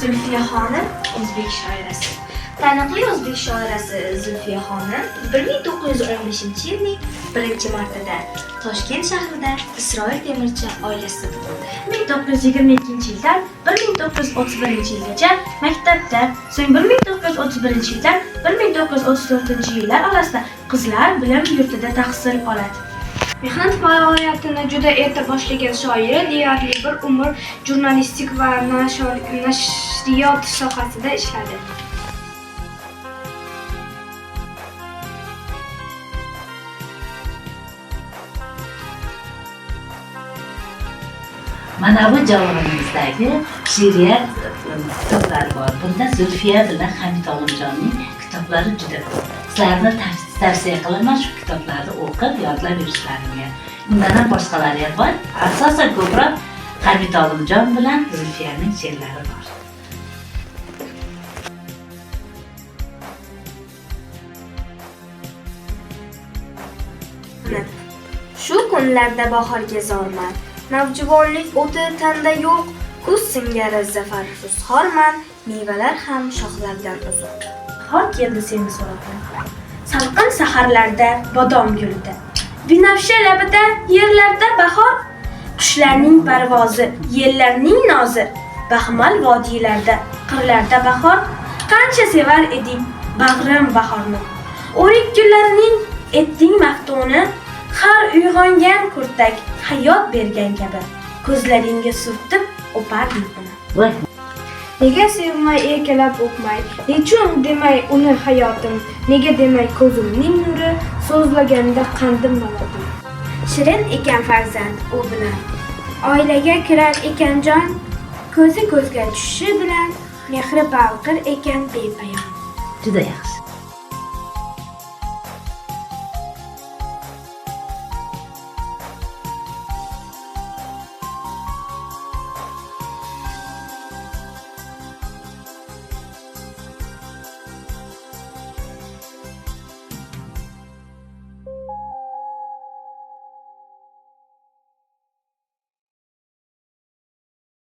Zulfiya xonim o'zbek shoirasi. Taniqli o'zbek shoirasi Zulfiya xonim 1915-yilning 1-martida Toshkent shahrida Isroil Temirchi oilasida tug'ildi. 1922-yildan 1931-yilgacha maktabda, so'ng 1931-yildan 1934-yillar orasida qizlar bilim yurtida tahsil oladi. Mehnat faoliyatini juda erta boshlagan shoir deyarli bir umr jurnalistik va nashriyot sohasida ishladi. Mana bu javonimizdagi she'riyat kitoblari bor. Bunda Zulfiya bilan Hamid Olimjonning kitoblari juda ko'p. Sizlarni tavsiya qilaman shu kitoblarni o'qib, yodlab yurishlaringga. Undan ham boshqalari ham bor. Asosan ko'proq Hamid Olimjon bilan Zulfiyaning she'rlari bor. Shu kunlarda bahorga zorman, navjuvonlik o'ti tanda yo'q, kuz singari zafar rusxorman, mevalar ham shoxlardan uzoq. Bahor keldi seni so'rabman. Salqin saharlarda bodom gulida, binafsha labida yerlarda bahor, qushlarning parvozi, yellarning nozi, baxmal vodiylarda, qirlarda bahor, qancha sevar eding bag'rim bahorni. O'rik gullarining etding maftuni, har uyg'ongan kurtak hayot bergan kabi, ko'zlaringga surtib o'pardim uni. Nega sevmay erkalab o'pmay, nechun demay uni hayotim, nega demay ko'zimning nuri, so'zlaganda qandim navodim. Shirin ekan farzand u bilan, oilaga kirar ekan jon, ko'zi ko'zga tushishi bilan, mehri balqir ekan bepayon. Juda yaxshi.